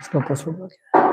इसका पासवर्ड क्या है?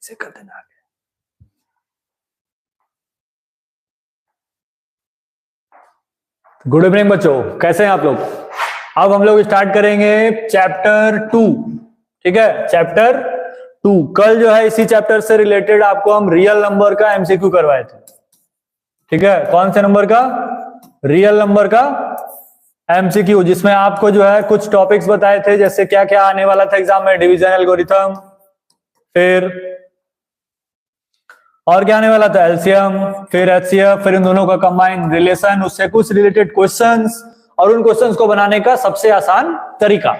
इसे कर देना आगे। गुड इवनिंग बच्चों, कैसे हैं आप लोग? अब हम लोग स्टार्ट करेंगे चैप्टर 2। ठीक है, चैप्टर 2। कल जो है इसी चैप्टर से रिलेटेड आपको हम रियल नंबर का एमसीक्यू करवाए थे। ठीक है, कौन से नंबर का? रियल नंबर का एमसीक्यू, जिसमें आपको जो है कुछ टॉपिक्स बताए थे, जैसे क्या क्या आने वाला था एग्जाम में, डिवीजन एल्गोरिथम, फिर और क्या आने वाला था, एलसीएम, फिर एचसीएफ, फिर इन दोनों का कंबाइन रिलेशन, उससे कुछ रिलेटेड क्वेश्चंस और उन क्वेश्चंस को बनाने का सबसे आसान तरीका।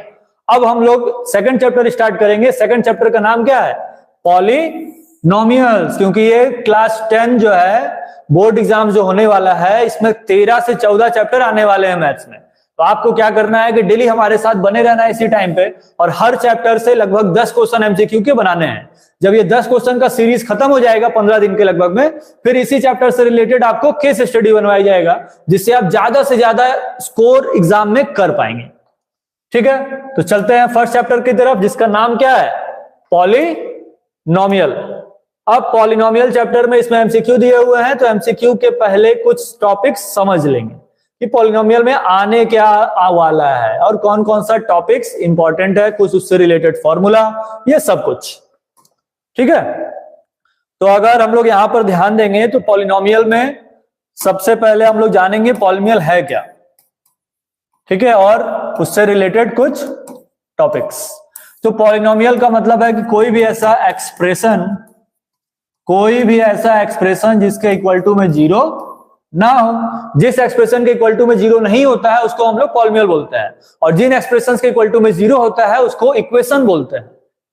अब हम लोग सेकंड चैप्टर स्टार्ट करेंगे। सेकंड चैप्टर का नाम क्या है? पॉलिनोमियल्स। क्योंकि ये क्लास 10 जो है बोर्ड एग्जाम जो होने वाला है, इसमें 13 से 14 चैप्टर आने वाले हैं मैथ्स में। तो आपको क्या करना है कि डेली हमारे साथ बने रहना है इसी टाइम पे, और हर चैप्टर से लगभग 10 क्वेश्चन एमसीक्यू के बनाने हैं। जब ये 10 क्वेश्चन का सीरीज खत्म हो जाएगा 15 दिन के लगभग में, फिर इसी चैप्टर से रिलेटेड आपको केस स्टडी बनवाया जाएगा, जिससे आप ज्यादा से ज्यादा स्कोर एग्जाम में कर पाएंगे। ठीक है, तो चलते हैं फर्स्ट चैप्टर की तरफ, जिसका नाम क्या है? पॉलिनोमियल। अब पॉलिनोमियल चैप्टर में इसमें एमसीक्यू दिए हुए हैं, तो एमसीक्यू के पहले कुछ टॉपिक्स समझ लेंगे कि पॉलिनोमियल में आने क्या वाला है और कौन कौन सा टॉपिक्स इंपॉर्टेंट है, कुछ उससे रिलेटेड फॉर्मूला, ये सब कुछ। ठीक है, तो अगर हम लोग यहां पर ध्यान देंगे तो पॉलिनोमियल में सबसे पहले हम लोग जानेंगे पॉलिनोमियल है क्या। ठीक है, और उससे रिलेटेड कुछ टॉपिक्स। तो पॉलिनोमियल का मतलब है कि कोई भी ऐसा एक्सप्रेशन जिसके इक्वल टू में जीरो ना हो। जिस एक्सप्रेशन के इक्वल टू में जीरो नहीं होता है उसको हम लोग पॉलिनोमियल बोलते हैं, और जिन एक्सप्रेशन के इक्वल टू में जीरो होता है उसको इक्वेशन बोलते हैं।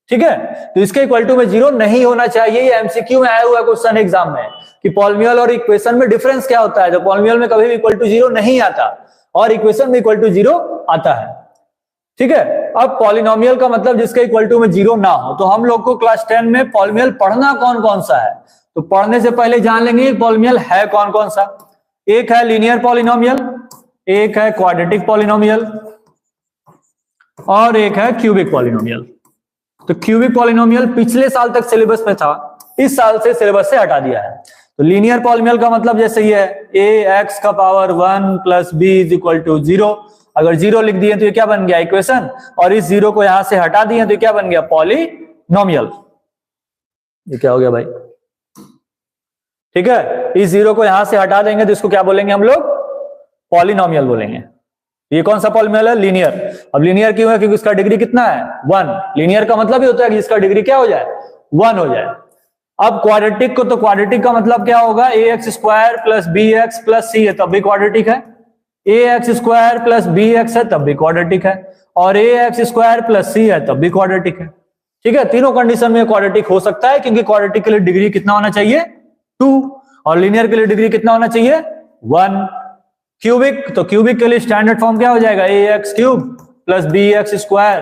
ठीक है, तो इसके इक्वल टू में जीरो नहीं होना चाहिए। ये एमसीक्यू में आया हुआ क्वेश्चन एग्जाम में कि पॉलिनोमियल और इक्वेशन में डिफरेंस क्या होता है। तो पॉलिनोमियल में कभी भी इक्वल टू जीरो नहीं आता और इक्वेशन में इक्वल टू जीरो आता है। ठीक है, अब पॉलिनोमियल का मतलब जिसके इक्वल टू में जीरो ना हो। तो हम लोग को क्लास 10 में पॉलिनोमियल पढ़ना कौन कौन सा है, तो पढ़ने से पहले जान लेंगे पॉलिनोमियल है कौन कौन सा। एक है लीनियर पॉलिनोमियल, एक है क्वाड्रेटिक पॉलिनोमियल, और एक है क्यूबिक पॉलिनोमियल। तो क्यूबिक पॉलिनोमियल पिछले साल तक सिलेबस में था, इस साल से सिलेबस से हटा दिया है। तो लीनियर पॉलिनोमियल का मतलब जैसे ये है ax का power 1 plus b is equal to 0। अगर 0 लिख दिए तो ये क्या बन गया? इक्वेशन। और इस 0 को यहां से हटा दिए तो क्या बन गया? पॉलिनोमियल। ये क्या हो गया भाई? ठीक है, इस 0 को यहां से हटा देंगे तो इसको क्या बोलेंगे हम लोग? पॉलिनोमियल बोलेंगे। ये कौन सा पॉलिनोमियल है? लीनियर। अब लीनियर क्यों है? क्योंकि इसका डिग्री कितना है? 1। लीनियर का मतलब ही होता है कि इसका डिग्री क्या हो जाए? 1 हो जाए। अब क्वाड्रेटिक को, तो क्वाड्रेटिक का मतलब क्या होगा? ax square plus bx plus c है तब भी क्वाड्रेटिक है, ax स्क्वायर प्लस bx है तब भी क्वाड्रेटिक है, और ax स्क्वायर प्लस c है तब भी क्वाड्रेटिक है। ठीक है, तीनों कंडीशन में क्वाड्रेटिक हो सकता है, क्योंकि क्वाड्रेटिक के लिए डिग्री कितना होना चाहिए? 2, और लीनियर के लिए डिग्री कितना होना चाहिए? 1। क्यूबिक, तो क्यूबिक के लिए स्टैंडर्ड फॉर्म क्या हो जाएगा? ax cube plus bx square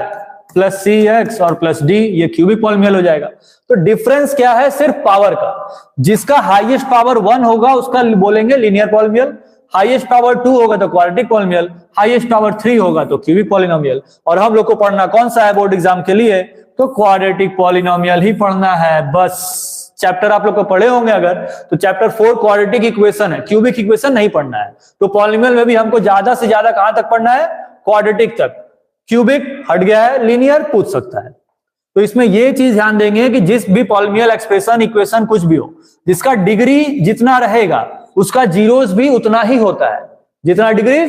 plus cx और प्लस d, ये क्यूबिक पॉलिनोमियल हो जाएगा। तो डिफरेंस क्या है? सिर्फ पावर का। जिसका हाईएस्ट पावर 1 होगा उसका बोलेंगे लीनियर पॉलिनोमियल, हाईएस्ट पावर 2 होगा तो क्वाड्रेटिक पॉलिनोमियल, हाईएस्ट पावर 3 होगा तो क्यूबिक पॉलिनोमियल। और हम लोग को पढ़ना कौन सा है बोर्ड एग्जाम के लिए? तो क्वाड्रेटिक पॉलिनोमियल ही पढ़ना है बस। चैप्टर आप लोग को पढ़े होंगे अगर, तो चैप्टर 4 क्वाड्रेटिक इक्वेशन है, क्यूबिक इक्वेशन नहीं पढ़ना है। तो पॉलिनोमियल में भी हमको ज्यादा से ज्यादा कहां तक पढ़ना है? क्वाड्रेटिक तक। क्यूबिक हट गया है, लीनियर पूछ सकता है। तो इसमें ये चीज ध्यान देंगे कि जिस भी पॉलिनोमियल एक्सप्रेशन इक्वेशन कुछ भी हो, जिसका डिग्री जितना रहेगा उसका जीरोस भी उतना ही होता है। जितना डिग्री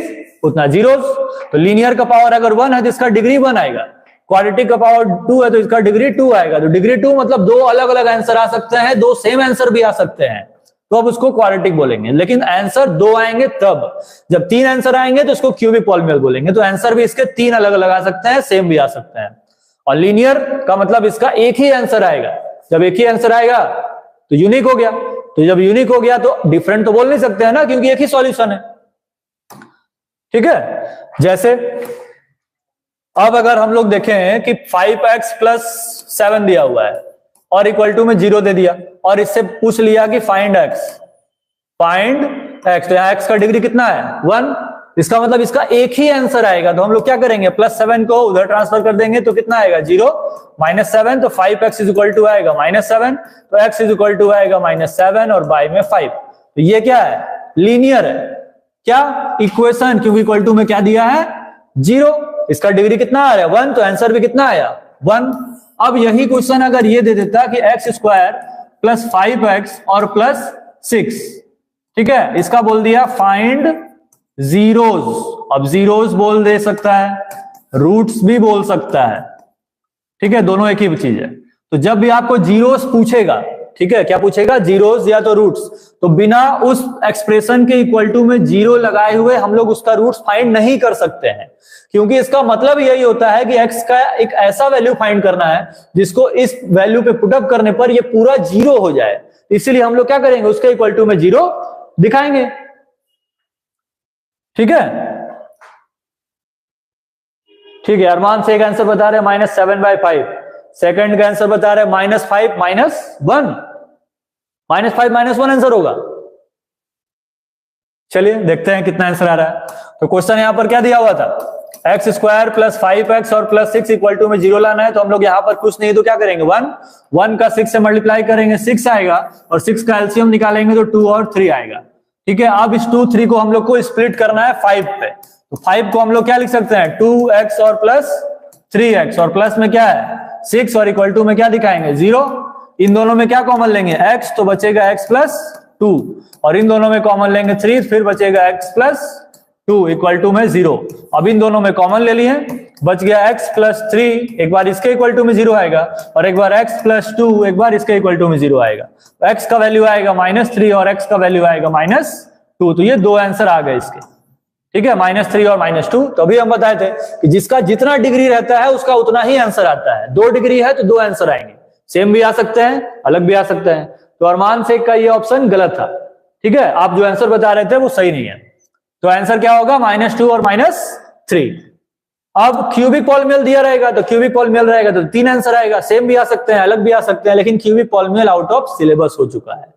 उतना जीरोस। तो लीनियर का पावर अगर 1 है तो इसका डिग्री 1 आएगा, क्वाड्रेटिक का पावर 2 है तो इसका डिग्री 2 आएगा। तो डिग्री 2 मतलब 2 अलग अलग आंसर आ सकते हैं, 2 सेम आंसर भी आ सकते हैं। तो अब उसको क्वाड्रेटिक बोलेंगे। लेकिन आंसर 2 आएंगे तब, जब 3 आंसर आएंगे तो उसको क्यूबिक पॉलिनोमियल बोलेंगे। तो आंसर भी इसके 3 अलग अलग आ सकते हैं, सेम भी आ सकते हैं। और लीनियर का मतलब इसका एक ही आंसर आएगा। जब एक ही आंसर आएगा तो यूनिक हो गया। तो जब यूनिक हो गया तो डिफरेंट तो बोल नहीं सकते हैं ना, क्योंकि एक ही सॉल्यूशन है। ठीक है, जैसे अब अगर हम लोग देखें कि 5x + 7 दिया हुआ है और इक्वल टू में 0 दे दिया, और इससे पूछ लिया कि फाइंड x, तो यहां x का डिग्री कितना है 1। इसका मतलब इसका एक ही आंसर आएगा। तो हम लोग क्या करेंगे, +7 को उधर ट्रांसफर कर देंगे तो कितना आएगा 0 -7। तो 5x = आएगा -7, तो x = आएगा -7 और y में 5। तो ये क्या है, लीनियर है। क्या इक्वेशन, क्योंकि इक्वल टू में क्या दिया है 0, इसका डिग्री कितना आ रहा है 1, तो आंसर भी कितना आया 1। अब यही क्वेश्चन अगर ये दे देता कि x² + 5x और +6, ठीक है, इसका बोल दिया फाइंड जीरोस। अब जीरोस बोल दे सकता है, रूट्स भी बोल सकता है, ठीक है, दोनों एक ही चीज है। तो जब भी आपको जीरोस पूछेगा, ठीक है, क्या पूछेगा, जीरोस या तो रूट्स, तो बिना उस एक्सप्रेशन के इक्वल टू में 0 लगाए हुए हम लोग उसका रूट्स फाइंड नहीं कर सकते हैं, क्योंकि इसका मतलब यही होता है कि x का एक ऐसा वैल्यू फाइंड करना है जिसको इस वैल्यू पे पुटअप करने पर ये पूरा 0 हो जाए। इसलिए हम लोग क्या करेंगे, उसके इक्वल टू में 0 दिखाएंगे। ठीक है, ठीक है। अरमान से एक आंसर बता रहे हैं -7/5, सेकंड का आंसर बता रहे हैं -5 - 1, -5 - 1 आंसर होगा। चलिए देखते हैं कितना आंसर आ रहा है। तो क्वेश्चन यहां पर क्या दिया हुआ था, x² + 5x और +6 इक्वल टू में 0 लाना है। तो हम लोग यहां पर कुछ नहीं तो क्या करेंगे, 1 का 6 से मल्टीप्लाई करेंगे, 6 आएगा, और 6 का एलसीएम निकालेंगे तो 2 और 3 आएगा। ठीक है, अब इस 2, 3 को हम लोग को स्प्लिट करना है 5 पे। तो 5 को हम लोग क्या लिख सकते हैं, 2x और +3x, और प्लस में क्या है 6, और इक्वल टू में क्या दिखाएंगे 0। इन दोनों में क्या कॉमन लेंगे, x, तो बचेगा x + 2, और इन दोनों में कॉमन लेंगे 3, फिर बचेगा x + 2 इक्वल टू में 0। अब इन दोनों में कॉमन ले लिए, बच गया x + 3, एक बार इसके इक्वल टू में 0 आएगा, और एक बार x + 2, एक बार इसके इक्वल टू में 0 आएगा। तो x का वैल्यू आएगा -3 और x का वैल्यू आएगा -2। तो ये दो आंसर आ गए इसके। ठीक है, -3 और -2। तो अभी हम बताए थे कि जिसका जितना डिग्री रहता है उसका उतना ही आंसर आता है। 2 डिग्री है तो 2 आंसर आएंगे, सेम भी आ सकते हैं, अलग भी आ सकते हैं। तो अरमान शेख का ये ऑप्शन गलत था। ठीक है, आप जो आंसर बता रहे थे वो सही नहीं है। तो आंसर क्या होगा, -2 और -3। अब क्यूबिक पॉलिनोमियल दिया रहेगा, तो क्यूबिक पॉलिनोमियल रहेगा तो 3 आंसर आएगा, सेम भी आ सकते हैं, अलग भी आ सकते हैं, लेकिन cubic polynomial out of syllabus हो चुका है।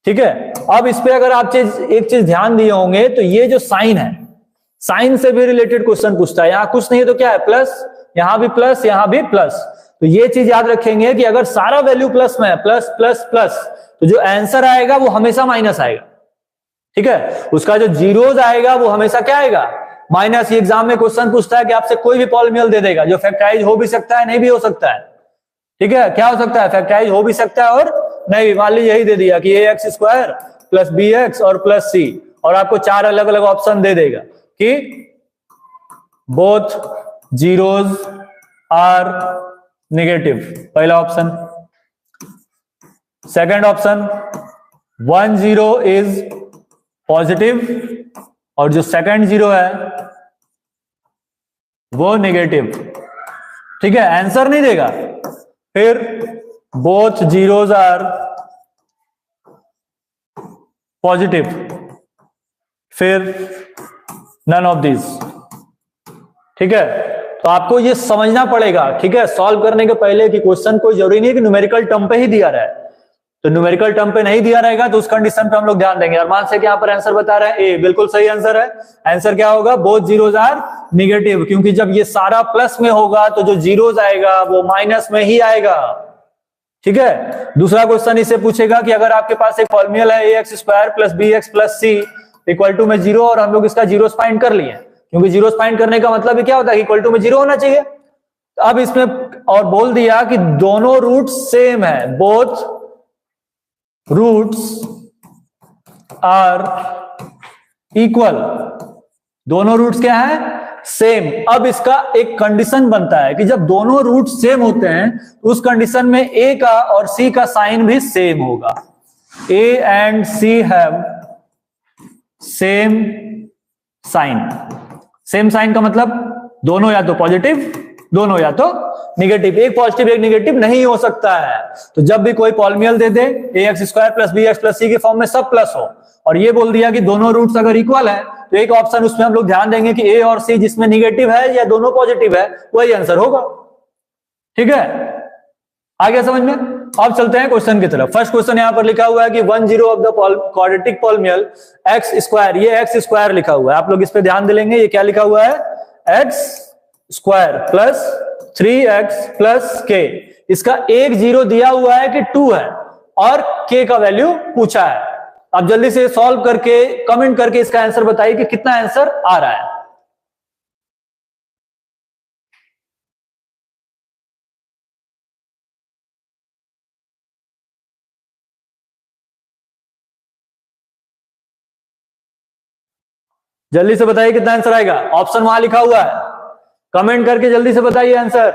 ठीक है, अब इस पे अगर आप एक चीज ध्यान दिए होंगे तो ये जो साइन है, साइन से भी रिलेटेड क्वेश्चन पूछता है। यहां कुछ नहीं है तो क्या है, प्लस, यहां भी प्लस, यहां भी प्लस। तो ये चीज याद रखेंगे कि अगर सारा वैल्यू प्लस में है, प्लस प्लस प्लस, तो जो आंसर आएगा वो हमेशा माइनस आएगा। ठीक है, उसका जो जीरोज आएगा वो हमेशा क्या आएगा, माइनस। ये एग्जाम में क्वेश्चन पूछता है कि आपसे कोई भी पॉलिनोमियल दे देगा जो फैक्टराइज हो भी सकता है, नहीं भी हो सकता है। ठीक है, क्या हो सकता है, फैक्टराइज हो भी सकता है और नहीं भी। मान लीजिए यही दे दिया कि ax² + bx और +c, और आपको 4 अलग अलग ऑप्शन दे देगा कि बोथ जीरोज आर नेगेटिव, पहला option. Second option 1 0 is positive, और जो सेकंड 0 है वो नेगेटिव। ठीक है, आंसर नहीं देगा। फिर बोथ जीरोज आर पॉजिटिव, फिर नन ऑफ दिस। ठीक है, तो आपको ये समझना पड़ेगा, ठीक है, सॉल्व करने के पहले कि क्वेश्चन कोई जरूरी नहीं है कि न्यूमेरिकल टर्म पे ही दिया रहा है। तो न्यूमेरिकल टर्म पे नहीं दिया रहेगा तो उस कंडीशन पे हम लोग ध्यान देंगे। अरमान से यहाँ पर आंसर बता रहे हैं ए, बिल्कुल सही आंसर है। आंसर क्या होगा, बोथ जीरोज आर निगेटिव, क्योंकि जब ये सारा प्लस में होगा तो जो जीरोज आएगा वो माइनस में ही आएगा। ठीक है, दूसरा क्वेश्चन इसे पूछेगा कि अगर आपके पास एक पॉलिनोमियल है ax² + bx + c equal to में 0, और हम लोग इसका जीरोस फाइंड कर लिए, क्योंकि जीरोस फाइंड करने का मतलब ही क्या होता है कि इक्वल टू में 0 होना चाहिए। अब इसमें और बोल दिया कि दोनों रूट्स सेम है, बोथ रूट्स आर इक्वल, दोनों रूट्स क्या है, सेम। अब इसका एक कंडीशन बनता है कि जब दोनों रूट सेम होते हैं तो उस कंडीशन में a का और c का साइन भी सेम होगा। A and C have same sign. Same sign का मतलब दोनों या तो पॉजिटिव, दोनों या तो निगेटिव। एक पॉजिटिव एक निगेटिव नहीं हो सकता है। तो जब भी कोई पॉलिनोमियल दे दे ax square plus bx plus c के फॉर्म में सब प्लस हो, और ये बोल दिया कि दोनों रूट्स अगर इक्वल है, तो एक ऑप्शन उसमें हम लोग ध्यान देंगे कि a और c जिसमें निगेटिव है या दोनों पॉजिटिव है, वही आंसर होगा। ठीक है, आ गया समझ में? अब चलते हैं क्वेश्चन की तरफ। फर्स्ट क्वेश्चन यहां पर लिखा हुआ है कि 10 of the quadratic polynomial x square, ये एक्स स्क्वायर लिखा हुआ है, आप लोग इस पे ध्यान देंगे। ये क्या लिखा हुआ है? X square plus 3x plus के। इसका एक जीरो दिया हुआ है कि 2 है, और k का वैल्यू पूछा है। आप जल्दी से सॉल्व करके कमेंट करके इसका आंसर बताइए कि कितना आंसर आ रहा है। जल्दी से बताइए कितना आंसर आएगा। ऑप्शन वहां लिखा हुआ है, कमेंट करके जल्दी से बताइए आंसर।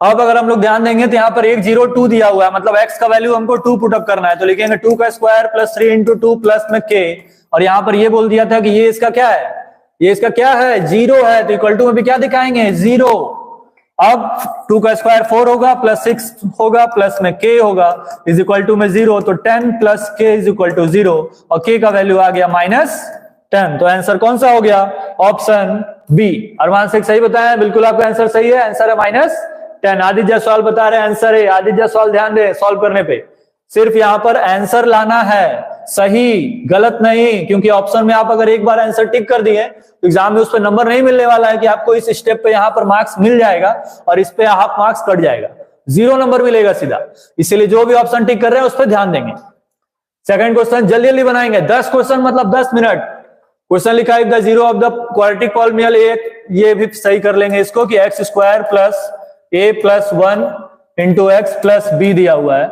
अब अगर हम लोग ध्यान देंगे तो यहाँ पर 1 0 2 दिया हुआ है, मतलब x का वैल्यू हमको 2 पुट अप करना है। तो लिखेंगे 2 का स्क्वायर प्लस 3 इंटू 2 प्लस में k, और यहाँ पर ये बोल दिया था कि ये इसका क्या है? ये इसका क्या है? 0 है, तो इक्वल टू में भी क्या दिखाएंगे? 0। अब 2 का स्क्वायर 4 होगा, प्लस 6 होगा, प्लस में k होगा, इज इक्वल टू में 0। तो 10 plus k is equal to 0, और k का वैल्यू आ गया -10। तो आंसर कौन सा हो गया? Option B. अरमान शेख सही बताया, बिल्कुल आपका आंसर सही है, आंसर है -10। आदित्य जायसवाल बता रहे हैं आंसर है। आदित्य जायसवाल ध्यान दे सॉल्व करने पे, सिर्फ यहां पर आंसर लाना है, सही गलत नहीं, क्योंकि ऑप्शन में आप अगर एक बार आंसर टिक कर दिए तो एग्जाम में उस पर नंबर नहीं मिलने वाला है कि आपको इस स्टेप पे यहां पर मार्क्स मिल जाएगा और इस पे हाफ मार्क्स कट जाएगा, 0 नंबर मिलेगा सीधा। इसीलिए जो भी ऑप्शन टिक कर रहे हैं उस पर ध्यान देंगे। सेकंड क्वेश्चन जल्दी जल्दी बनाएंगे, 10 क्वेश्चन मतलब 10 मिनट। क्वेश्चन लिखा है the 0 of the quadratic polynomial, ये भी सही कर लेंगे इसको कि x square plus a plus 1 into x plus b दिया हुआ है।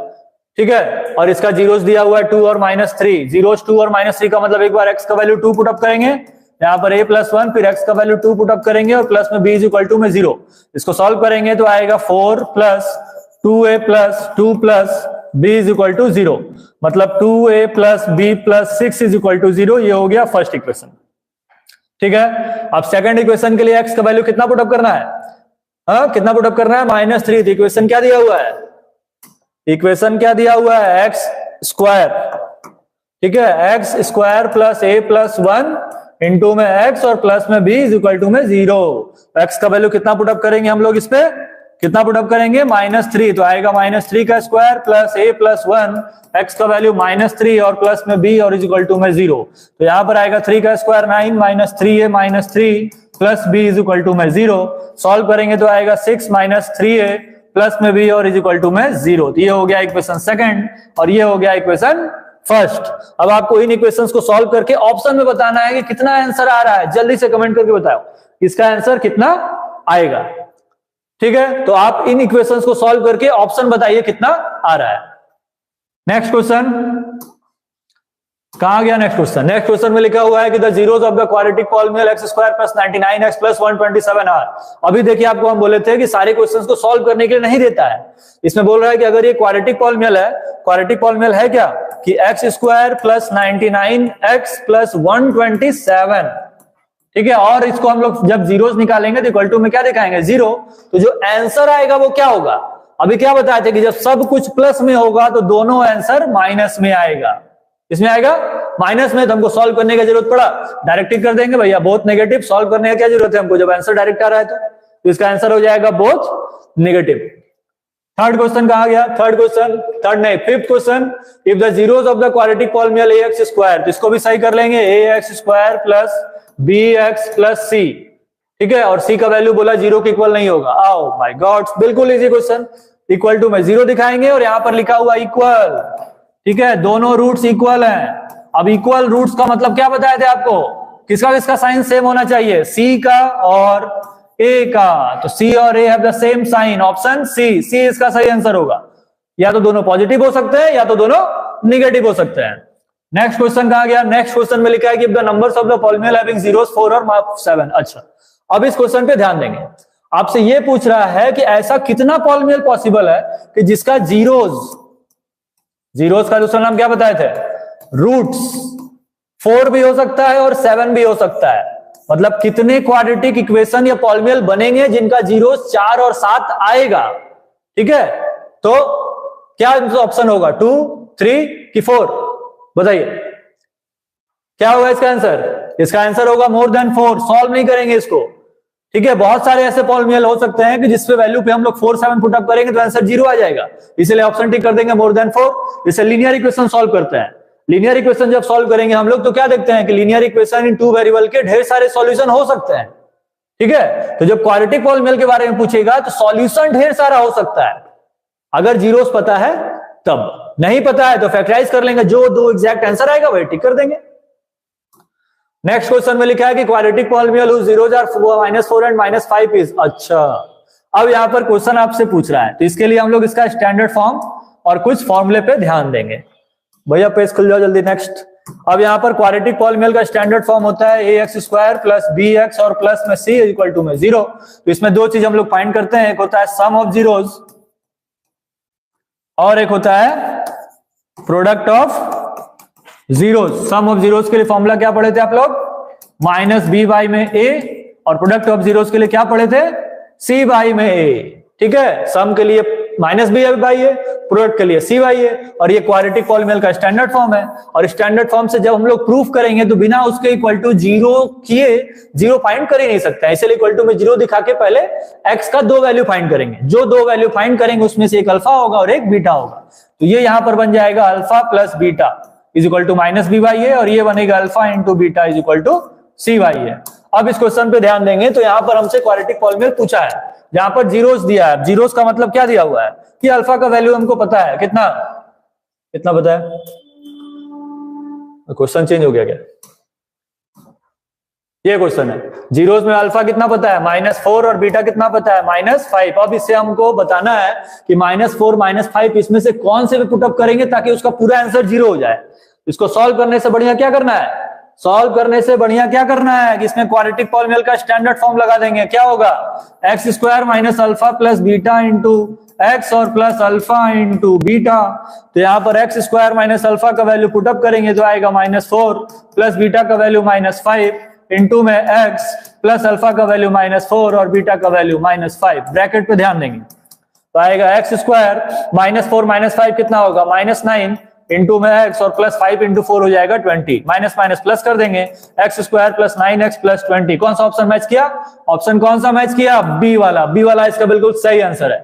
ठीक है, और इसका जीरोस दिया हुआ है 2 और -3। जीरोस 2 और -3 का मतलब एक बार x का वैल्यू 2 पुट अप करेंगे, यहाँ पर a प्लस 1, फिर x का वैल्यू 2 पुट अप करेंगे, और प्लस में b इज इक्वल टू में 0। इसको सॉल्व करेंगे तो आएगा 4 plus 2a plus 2 plus b is equal to 0, मतलब 2a plus b plus 6 is equal to 0। ये हो गया फर्स्ट इक्वेशन। ठीक है, अब सेकंड इक्वेशन के लिए x का वैल्यू कितना पुट अप करना है? कितना पुट अप करना है? -3। तो इक्वेशन क्या दिया हुआ है? इक्वेशन क्या दिया हुआ है? X square. ठीक है, x square plus a plus 1 into में x और प्लस में b इज इक्वल टू में 0। एक्स का वैल्यू कितना पुट अप करेंगे हम लोग? इस पे कितना पुट अप करेंगे? -3। तो आएगा -3 का square plus a plus 1, x का वैल्यू -3 और प्लस में b और इज इक्वल टू में 0। तो यहां पर आएगा 3 का square 9 -3a -3 plus b is equal to में 0। सॉल्व करेंगे तो आएगा 6 -3a प्लस में b और इज इक्वल टू में 0। तो ये हो गया इक्वेशन सेकंड, और ये हो गया इक्वेशन फर्स्ट। अब आपको इन इक्वेशंस को सॉल्व करके ऑप्शन में बताना है कि कितना आंसर आ रहा है। जल्दी से कमेंट करके बताओ इसका आंसर कितना आएगा। ठीक है, तो आप इन इक्वेशंस को सॉल्व करके ऑप्शन बताइए कितना आ रहा है। नेक्स्ट क्वेश्चन कहां गया? Next question. नेक्स्ट क्वेश्चन में लिखा हुआ है कि the zeros of the quadratic polynomial x square plus 99x plus 127 are. अभी देखिए आपको हम बोले थे कि सारे क्वेश्चंस को सॉल्व करने के लिए नहीं देता है, इसमें बोल रहा है कि अगर ये क्वाड्रेटिक पॉलिनोमियल है, क्वाड्रेटिक पॉलिनोमियल है क्या कि x square plus 99x plus 127। ठीक है, और इसको हम लोग जब जीरोस निकालेंगे तो इक्वल टू में क्या दिखाएंगे? 0। तो जो आंसर आएगा वो क्या होगा? अभी क्या बताया था कि जब सब कुछ प्लस में होगा तो दोनों आंसर माइनस में आएगा। इसमें आएगा माइनस में, तो हमको सॉल्व करने की जरूरत पड़ा, डायरेक्ट ही कर देंगे भैया। बोथ नेगेटिव, सॉल्व करने की क्या जरूरत है हमको जब आंसर डायरेक्ट आ रहा है तो इसका आंसर हो जाएगा बोथ नेगेटिव। थर्ड क्वेश्चन कहा गया? Fifth question, if the zeros of the quadratic polynomial ax square, तो इसको भी सही कर लेंगे, ax square plus bx plus c। ठीक है, और c का वैल्यू बोला 0 के इक्वल नहीं होगा। आओ माय गॉड, बिल्कुल इजी क्वेश्चन। इक्वल टू में 0 दिखाएंगे और यहां पर लिखा हुआ इक्वल। ठीक है, दोनों रूट्स इक्वल हैं। अब इक्वल रूट्स का मतलब क्या बताए थे आपको? किसका किसका साइन सेम होना चाहिए? सी का और ए का। तो सी और A have the same sign, option C. C इसका सही आंसर होगा। या तो दोनों पॉजिटिव हो सकते हैं या तो दोनों निगेटिव हो सकते हैं। नेक्स्ट क्वेश्चन कहा गया? नेक्स्ट क्वेश्चन में लिखा है कि the numbers of the polynomial having zeros 4 और 7। अच्छा, अब इस क्वेश्चन पे ध्यान देंगे। आपसे ये पूछ रहा है कि ऐसा कितना पॉलिनोमियल पॉसिबल है कि जिसका जीरोस जीरोस का दूसरा नाम क्या बताए थे? रूट्स। 4 भी हो सकता है और 7 भी हो सकता है। मतलब कितने क्वाड्रेटिक इक्वेशन या पॉलिनोमियल बनेंगे जिनका जीरोस 4 और 7 आएगा। ठीक है, तो क्या ऑप्शन होगा? 2, 3 कि 4? बताइए क्या होगा इसका आंसर? इसका आंसर होगा मोर देन 4। सॉल्व नहीं करेंगे इसको। ठीक है, बहुत सारे ऐसे पॉलिनोमियल हो सकते हैं कि जिसपे वैल्यू पे हम लोग 4, 7 पुट अप करेंगे तो आंसर 0 आ जाएगा, इसलिए ऑप्शन टिक कर देंगे मोर देन 4। इसे लीनियर इक्वेशन सॉल्व करते हैं। लीनियर इक्वेशन जब सॉल्व करेंगे हम लोग तो क्या देखते हैं कि लीनियर इक्वेशन इन 2 वेरिएबल के ढेर सारे सॉल्यूशन हो सकते हैं। ठीक है, तो जब क्वाड्रेटिक पॉलिनोमियल के बारे में पूछेगा तो सॉल्यूशन ढेर सारा हो सकता है। अगर जीरोस पता है तब, नहीं पता है तो फैक्टराइज कर लेंगे, जो 2 एग्जैक्ट आंसर आएगा वही टिक कर देंगे। नेक्स्ट क्वेश्चन में लिखा है कि quadratic polynomial whose zeros are -4 and -5 is। अच्छा, अब यहां पर क्वेश्चन आपसे पूछ रहा है तो इसके लिए हम लोग इसका स्टैंडर्ड फॉर्म और कुछ फॉर्मूले पे ध्यान देंगे। भैया पेज खुल जाओ जल्दी। नेक्स्ट, अब यहां पर क्वाड्रेटिक पॉलिनोमियल का स्टैंडर्ड फॉर्म होता है ax² + bx और प्लस में c = में 0। तो इसमें दो चीज हम लोग फाइंड करते हैं, एक होता है सम ऑफ जीरोस और एक होता है product of zeros. Sum of zeros के लिए फॉर्मूला क्या पढ़े थे आप लोग? -b/a में a, और प्रोडक्ट ऑफ जीरोस के लिए क्या पढ़े थे? c/a में a। ठीक है, सम के लिए -b/a, प्रोडक्ट के लिए c/a, और ये क्वाड्रेटिक पॉलिनोमियल का स्टैंडर्ड फॉर्म है। और स्टैंडर्ड फॉर्म से जब हम लोग प्रूफ करेंगे तो बिना उसके इक्वल टू 0 किए 0 फाइंड कर ही नहीं सकते हैं, इसलिए इक्वल टू में 0 दिखा के पहले x का 2 वैल्यू फाइंड करेंगे। जो 2 वैल्यू फाइंड करेंगे उसमें से एक अल्फा होगा और एक बीटा होगा। तो ये यहां पर बन जाएगा अल्फा प्लस बीटा = -b/a, और ये बनेगा अल्फा इंटू बीटा = c/a। अब इस क्वेश्चन पे ध्यान देंगे तो यहां पर हमसे क्वाड्रेटिक पॉलिनोमियल पूछा है, जहां पर जीरोस दिया है। जीरोस का मतलब क्या दिया हुआ है कि अल्फा का वैल्यू हमको पता है, कितना पता है? क्वेश्चन चेंज हो गया क्या? ये क्वेश्चन है, जीरोस में अल्फा कितना पता है? -4, और बीटा कितना पता है? -5। अब इससे हमको बताना है कि -4 -5 इसमें से कौन से पे पुटअप करेंगे ताकि उसका पूरा आंसर 0 हो जाए। इसको सॉल्व करने से बढ़िया क्या करना है? कि इसमें क्वाड्रेटिक पॉलिनोमियल का स्टैंडर्ड फॉर्म लगा देंगे। क्या होगा? x² - alpha plus beta into x और प्लस अल्फा इंटू बीटा। तो यहाँ पर x² - अल्फा का वैल्यू पुटअप करेंगे तो आएगा -4 प्लस बीटा का वैल्यू -5 इंटू में x प्लस अल्फा का वैल्यू -4 और बीटा का वैल्यू -5। ब्रैकेट पे ध्यान देंगे तो आएगा x² -4 -5 कितना होगा? -9 इंटू में x और प्लस 5 इंटू 4 हो जाएगा 20। माइनस माइनस प्लस कर देंगे, x² + 9x + 20। कौन सा ऑप्शन मैच किया? ऑप्शन कौन सा मैच किया? बी वाला। बी वाला इसका बिल्कुल सही आंसर है।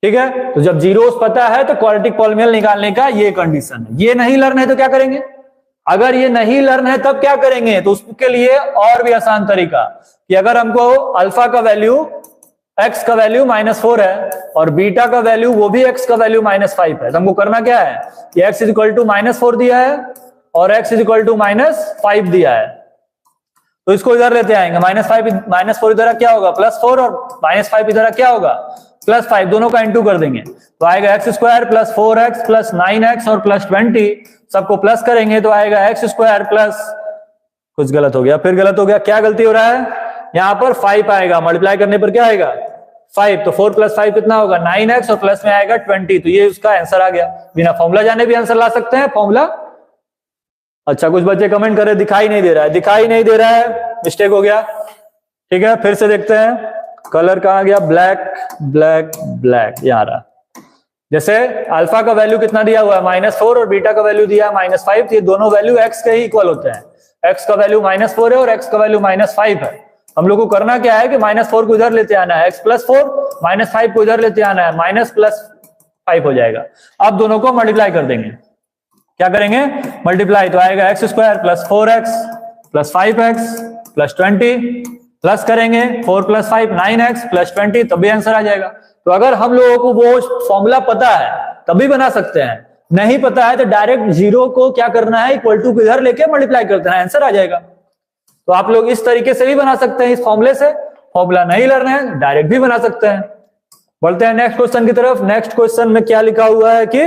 ठीक है, तो जब जीरोस पता है तो क्वाड्रेटिक पॉलिनोमियल निकालने का ये कंडीशन है। ये नहीं लर्न है तो क्या करेंगे? अगर ये नहीं लर्न है तब क्या करेंगे? तो उसके लिए और भी आसान तरीका कि अगर हमको अल्फा का वैल्यू x का वैल्यू -4 है और बीटा का वैल्यू वो भी x का वैल्यू -5 है, तो हमको करना क्या है कि x = -4 दिया है और x = -5 दिया है, तो इसको इधर लेते आएंगे। -4 इधर क्या होगा? +4 और -5 इधर क्या होगा? +5। दोनों का इंटू कर देंगे तो आएगा x² + 4x + 9x और +20। सबको प्लस करेंगे तो आएगा x² प्लस, कुछ गलत हो गया, फिर गलत हो गया। क्या गलती हो रहा है? यहां पर 5 आएगा, मल्टीप्लाई करने पर क्या आएगा? 5। तो 4 + 5 कितना होगा? 9x और प्लस में आएगा 20। तो ये उसका आंसर आ गया। बिना फॉर्मूला जाने भी आंसर ला सकते हैं। फॉर्मूला, अच्छा कुछ बच्चे कमेंट करे दिखाई नहीं दे रहा है, दिखाई नहीं दे रहा है, मिस्टेक हो गया। ठीक है, फिर से देखते हैं। कलर कहां गया? ब्लैक ब्लैक ब्लैक, यहां रहा। जैसे अल्फा का वैल्यू कितना दिया हुआ है? -4 और बीटा का वैल्यू दिया है -5। ये दोनों वैल्यू x के ही इक्वल होते हैं। x का वैल्यू -4 है और x का वैल्यू -5 है। हम लोग को करना क्या है कि -4 को इधर लेते आना है, x + 4, -5 को इधर लेते आना है, -+5 हो जाएगा। अब दोनों को मल्टीप्लाई कर देंगे। क्या करेंगे? मल्टीप्लाई, तो आएगा x² + 4x + 5x + 20, प्लस करेंगे 4 + 5 9x + 20, तब भी आंसर आ जाएगा। तो अगर हम लोगों को वो फॉर्मूला पता है तभी बना सकते हैं, नहीं पता है तो डायरेक्ट 0 को क्या करना है? इक्वल टू इधर लेके मल्टीप्लाई कर देना है, आंसर आ जाएगा। तो आप लोग इस तरीके से भी बना सकते हैं इस फॉर्मूले से। फॉर्मूला नहीं लर्न है डायरेक्ट भी बना सकते हैं। बढ़ते हैं नेक्स्ट क्वेश्चन की तरफ। नेक्स्ट क्वेश्चन में क्या लिखा हुआ है कि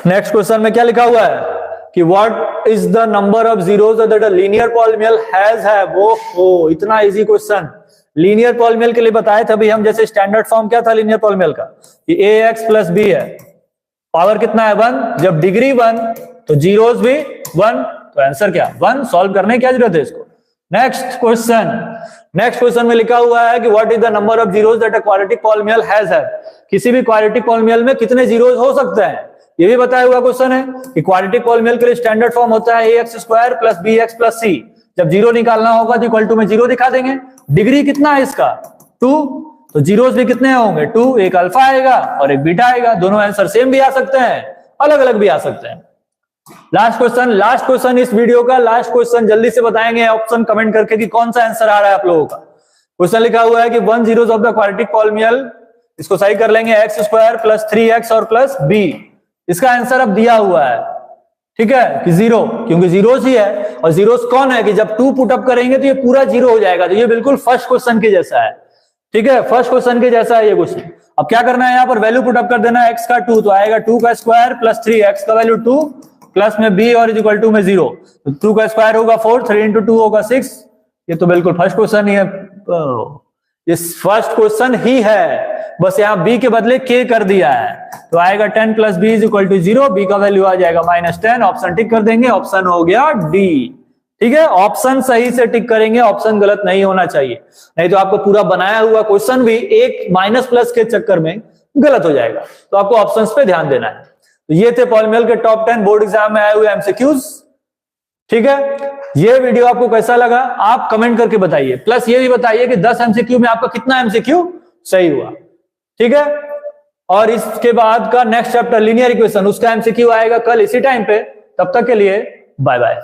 नेक्स्ट क्वेश्चन में क्या लिखा हुआ है कि what is the number of zeros that a linear polynomial has है। वो इतना इजी क्वेश्चन। लीनियर पॉलिनोमियल के लिए बताए थे अभी हम, जैसे स्टैंडर्ड फॉर्म क्या था लीनियर पॉलिनोमियल का कि ax प्लस बी है, पावर कितना है 1, जब डिग्री 1 तो जीरोस भी 1, तो आंसर क्या 1। सॉल्व करने की क्या जरूरत है इसको। नेक्स्ट क्वेश्चन में लिखा हुआ है कि what is the number of zeros that a quadratic polynomial has. किसी भी क्वाड्रेटिक पॉलिनोमियल में कितने जीरोस हो सकते हैं, ये भी बताया हुआ क्वेश्चन है कि क्वाड्रेटिक पॉलिनोमियल के लिए स्टैंडर्ड फॉर्म होता है ax square plus bx plus c। जब जीरो निकालना होगा तो इक्वल टू में जीरो दिखा देंगे। डिग्री कितना है इसका 2, तो जीरोस भी कितने होंगे 2, एक अल्फा आएगा और एक बीटा आएगा। दोनों आंसर सेम भी आ सकते हैं, अलग अलग भी आ सकते हैं। लास्ट क्वेश्चन इस वीडियो का लास्ट क्वेश्चन, जल्दी से बताएंगे ऑप्शन कमेंट करके कि कौन सा आंसर आ रहा है आप लोगों का। क्वेश्चन लिखा हुआ है कि 1 zeros of the quadratic polynomial, इसको सही कर लेंगे x स्क्वायर प्लस 3x और प्लस b। इसका आंसर अब दिया हुआ है, ठीक है, कि 0, क्योंकि जीरोस ही है और जीरोस कौन है कि जब 2 पुट अप करेंगे तो ये पूरा 0 हो जाएगा। तो ये बिल्कुल फर्स्ट क्वेश्चन के जैसा है, ठीक है, फर्स्ट क्वेश्चन के जैसा है ये क्वेश्चन। अब क्या करना है, यहाँ पर वैल्यू पुट अप कर देना है, x का 2 तो आएगा 2 का स्क्वायर प्लस 3x का वैल्यू 2 प्लस में b और इज इक्वल टू में 0, तो 2 का स्क्वायर होगा 4, 3 इंटू 2 होगा 6। ये तो बिल्कुल फर्स्ट क्वेश्चन ही है, ये फर्स्ट क्वेश्चन ही है, बस यहाँ b के बदले k कर दिया है। तो आएगा 10 plus b is equal to 0, b का वैल्यू आ जाएगा -10। ऑप्शन टिक कर देंगे, ऑप्शन हो गया डी, ठीक है। ऑप्शन सही से टिक करेंगे, ऑप्शन गलत नहीं होना चाहिए, नहीं तो आपको पूरा बनाया हुआ क्वेश्चन भी एक माइनस प्लस के चक्कर में गलत हो जाएगा। तो आपको ऑप्शंस पे ध्यान देना है। तो ये थे पॉलिनोमियल के टॉप 10 बोर्ड एग्जाम में आए हुए एमसीक्यूज, ठीक है। ये वीडियो आपको कैसा लगा आप कमेंट करके बताइए, प्लस ये भी बताइए कि 10 एमसीक्यू में आपका कितना एमसीक्यू सही हुआ, ठीक है। और इसके बाद का नेक्स्ट चैप्टर लीनियर इक्वेशन, उसका एमसीक्यू आएगा कल इसी टाइम पे। तब तक के लिए बाय बाय।